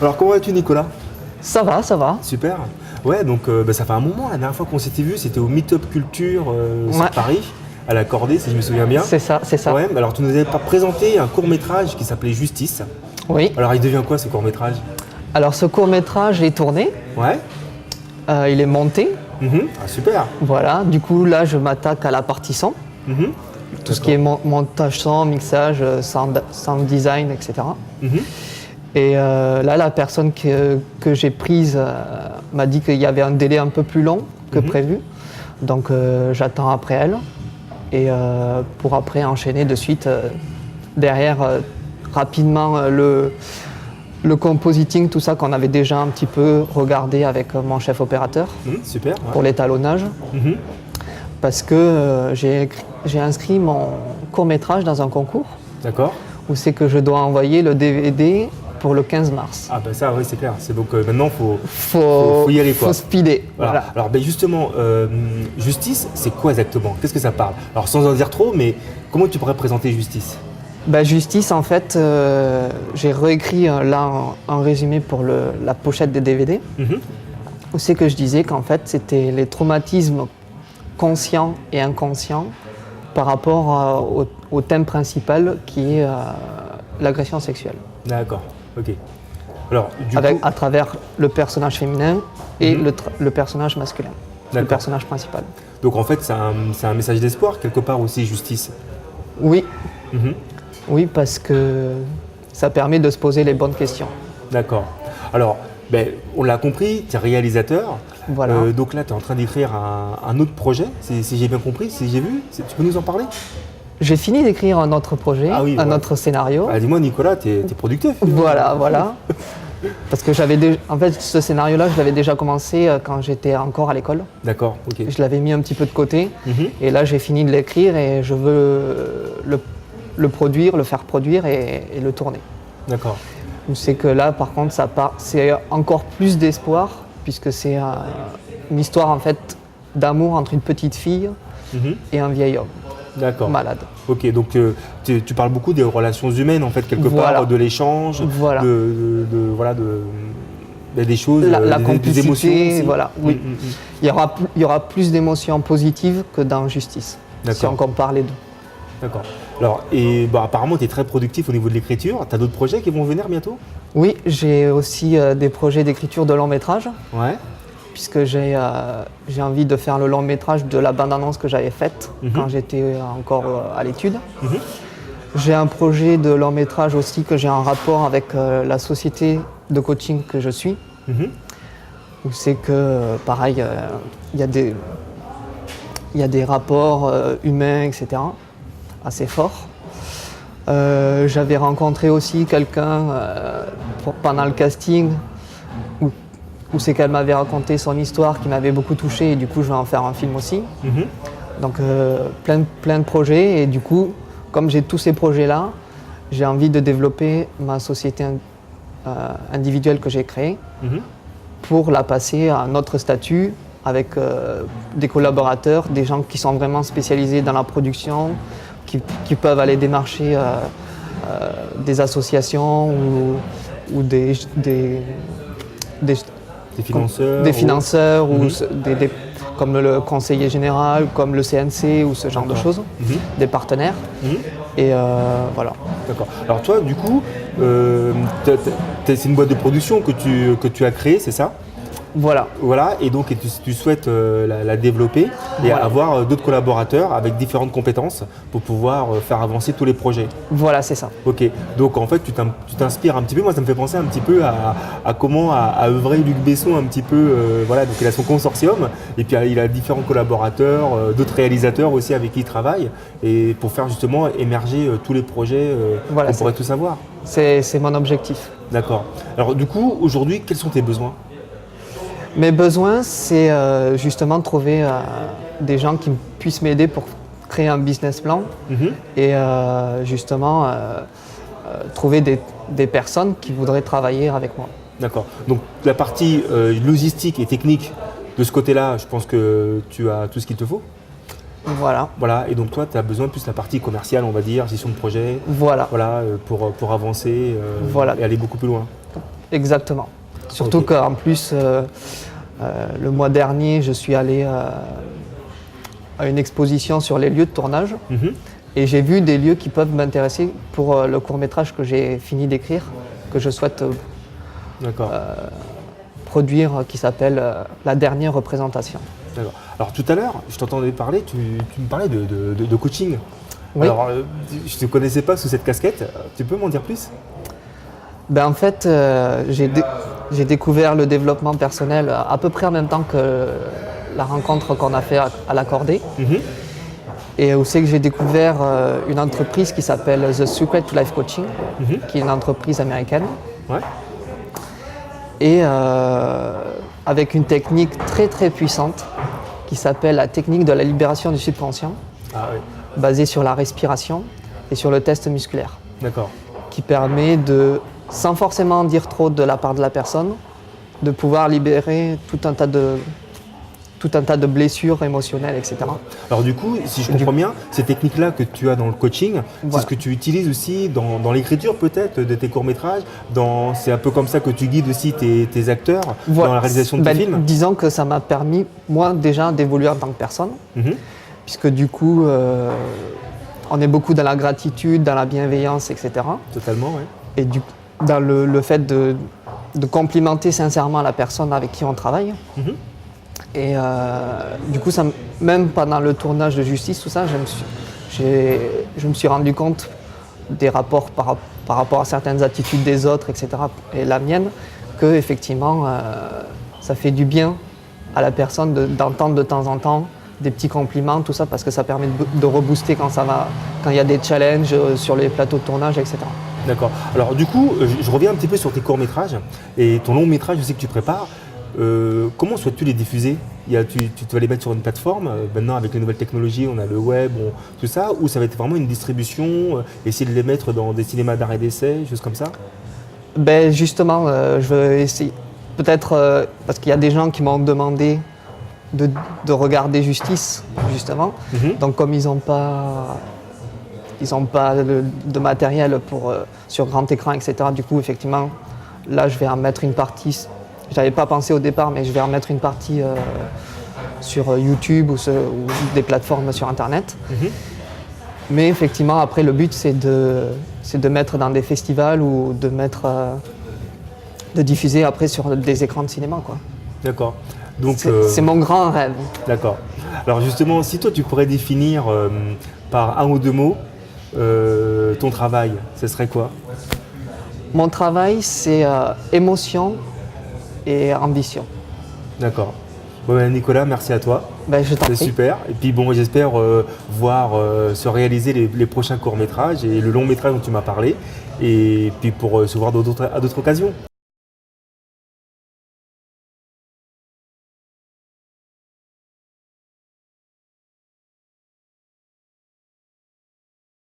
Alors comment vas-tu Nicolas? Ça va, ça va. Super. Ouais, donc ça fait un moment, la dernière fois qu'on s'était vu, c'était au Meetup Culture sur Ouais. Paris, à la Cordée, si je me souviens bien. C'est ça, c'est ça. Ouais, alors tu nous avais pas présenté un court-métrage qui s'appelait Justice. Oui. Alors il devient quoi ce court-métrage? Alors ce court-métrage est tourné, Ouais. il est monté. Mhm. Ah, super. Voilà, du coup là je m'attaque à la partie son. Mhm. Tout ce qui est montage son, mixage, sound design, etc. Mhm. Et là la personne que j'ai prise m'a dit qu'il y avait un délai un peu plus long que prévu. Donc j'attends après elle. Et pour après enchaîner de suite derrière rapidement le compositing, tout ça qu'on avait déjà un petit peu regardé avec mon chef opérateur Super. Ouais. pour l'étalonnage. Mhm. Parce que j'ai inscrit mon court-métrage dans un concours D'accord. où c'est que je dois envoyer le DVD pour le 15 mars. Ah bah ça, oui, c'est clair. C'est donc maintenant, faut Faut y aller, quoi. Faut speeder. Voilà. Voilà. Alors ben justement, Justice, c'est quoi exactement? Qu'est-ce que ça parle? Alors sans en dire trop, mais comment tu pourrais présenter Justice? Bah, Justice, en fait, j'ai réécrit là un résumé pour la pochette des DVD, Mhm. où c'est que je disais qu'en fait, c'était les traumatismes conscients et inconscients par rapport au thème principal qui est l'agression sexuelle, D'accord, ok. Alors, du coup, à travers le personnage féminin et Mhm. le personnage masculin, le D'accord. personnage principal. donc en fait, c'est un message d'espoir, quelque part aussi, Justice. Oui, Mhm. oui, parce que ça permet de se poser les bonnes questions. D'accord. Alors, ben, on l'a compris, tu es réalisateur. Voilà. Donc là, tu es en train d'écrire un autre projet, si j'ai bien compris, si j'ai vu. Tu peux nous en parler? J'ai fini d'écrire un autre projet, Ah oui, un voilà. autre scénario. Ah, dis-moi, Nicolas, tu es productif. Voilà, voilà. Parce que en fait, ce scénario-là, je l'avais déjà commencé quand j'étais encore à l'école. D'accord, ok. Je l'avais mis un petit peu de côté. Mhm. Et là, j'ai fini de l'écrire et je veux le produire, le faire produire et le tourner. D'accord. C'est que là, par contre, c'est encore plus d'espoir, puisque c'est une histoire en fait d'amour entre une petite fille Mhm. et un vieil homme D'accord. malade. Ok, donc tu parles beaucoup des relations humaines, en fait, quelque Voilà. part, de l'échange, Voilà. des choses, La des complicité, émotions aussi. voilà, oui. Il y aura plus d'émotions positives que dans Justice, si D'accord. on compare les deux. D'accord. Alors, et apparemment, tu es très productif au niveau de l'écriture. Tu as d'autres projets qui vont venir bientôt? Oui, j'ai aussi des projets d'écriture de long métrage, Ouais. puisque j'ai envie de faire le long métrage de la bande-annonce que j'avais faite quand j'étais encore à l'étude. Mhm. J'ai un projet de long métrage aussi que j'ai en rapport avec la société de coaching que je suis, Mhm. où c'est que, pareil, il y a des rapports humains, etc., assez forts. J'avais rencontré aussi quelqu'un pendant le casting, où c'est qu'elle m'avait raconté son histoire qui m'avait beaucoup touché, et du coup, je vais en faire un film aussi. Mhm. Donc, plein de projets, et du coup, comme j'ai tous ces projets-là, j'ai envie de développer ma société individuelle que j'ai créée Mhm. pour la passer à un autre statut avec des collaborateurs, des gens qui sont vraiment spécialisés dans la production, qui peuvent aller démarcher des associations ou des financeurs ou comme le conseiller général, comme le CNC ou ce genre de choses, des partenaires. Mhm. Et voilà. D'accord. Alors toi, du coup, c'est une boîte de production que tu as créée, c'est ça? Voilà. Voilà, et donc tu souhaites la développer et Voilà. avoir d'autres collaborateurs avec différentes compétences pour pouvoir faire avancer tous les projets. Voilà, c'est ça. Ok, donc en fait tu t'inspires un petit peu, moi ça me fait penser un petit peu à comment a œuvré Luc Besson un petit peu, voilà, donc il a son consortium et puis il a différents collaborateurs, d'autres réalisateurs aussi avec qui il travaille et pour faire justement émerger tous les projets Voilà, qu'on pourrait tous avoir. C'est mon objectif. D'accord. Alors du coup, aujourd'hui, quels sont tes besoins? Mes besoins, c'est justement de trouver des gens qui puissent m'aider pour créer un business plan et justement trouver des personnes qui voudraient travailler avec moi. D'accord. Donc la partie logistique et technique de ce côté-là, je pense que tu as tout ce qu'il te faut. Voilà. Voilà. Et donc toi, tu as besoin de plus la partie commerciale, on va dire, gestion de projet. Voilà. Voilà, pour avancer Voilà. et aller beaucoup plus loin. Exactement. Surtout Ok. qu'en plus, le mois dernier, je suis allé à une exposition sur les lieux de tournage Mhm. et j'ai vu des lieux qui peuvent m'intéresser pour le court-métrage que j'ai fini d'écrire, que je souhaite D'accord. produire, qui s'appelle La dernière représentation. D'accord. Alors tout à l'heure, je t'entendais parler, tu me parlais de coaching. Oui. Alors, je ne te connaissais pas sous cette casquette. Tu peux m'en dire plus? Ben, en fait, j'ai découvert le développement personnel à peu près en même temps que la rencontre qu'on a fait à l'Accordé. Mhm. Et où c'est que j'ai découvert une entreprise qui s'appelle The Secret to Life Coaching, Mhm. qui est une entreprise américaine. Ouais. Et avec une technique très très puissante qui s'appelle la technique de la libération du subconscient, Ah oui. basée sur la respiration et sur le test musculaire, D'accord. qui permet de, sans forcément dire trop de la part de la personne, de pouvoir libérer tout un tas de blessures émotionnelles, etc. Alors du coup, si je comprends bien, ces techniques-là que tu as dans le coaching, c'est Voilà. ce que tu utilises aussi dans l'écriture peut-être de tes courts-métrages. C'est un peu comme ça que tu guides aussi tes acteurs dans la réalisation de tes films. Disons que ça m'a permis, moi déjà, d'évoluer en tant que personne, Mhm. puisque du coup, on est beaucoup dans la gratitude, dans la bienveillance, etc. Totalement, oui. Et dans le fait de complimenter sincèrement la personne avec qui on travaille. Mhm. Et du coup, même pendant le tournage de Justice, tout ça, je me suis rendu compte des rapports par rapport à certaines attitudes des autres, etc. et la mienne, que effectivement, ça fait du bien à la personne d'entendre de temps en temps des petits compliments, tout ça, parce que ça permet de rebooster quand il y a des challenges sur les plateaux de tournage, etc. D'accord. Alors du coup, je reviens un petit peu sur tes courts-métrages et ton long-métrage, je sais que tu prépares. Comment souhaites-tu les diffuser? Tu vas les mettre sur une plateforme, maintenant avec les nouvelles technologies, on a le web, tout ça, ou ça va être vraiment une distribution, essayer de les mettre dans des cinémas d'art et d'essai, choses comme ça? Ben justement, je veux essayer, peut-être parce qu'il y a des gens qui m'ont demandé de regarder Justice, justement. Mhm. Donc comme ils n'ont pas de matériel sur grand écran, etc. Du coup, effectivement, là, je vais en mettre une partie. J'avais pas pensé au départ, mais je vais en mettre une partie sur YouTube ou des plateformes sur Internet. Mhm. Mais effectivement, après, le but, c'est de mettre dans des festivals ou de diffuser après sur des écrans de cinéma, quoi. D'accord. Donc, C'est mon grand rêve. d'accord. Alors justement, si toi tu pourrais définir par un ou deux mots ton travail, ce serait quoi? Mon travail, c'est émotion et ambition. D'accord. Bon, ben, Nicolas, merci à toi. Ben, je t'en C'est prie. super. Et puis bon, j'espère voir se réaliser les prochains courts-métrages et le long-métrage dont tu m'as parlé. Et puis pour se voir à d'autres occasions.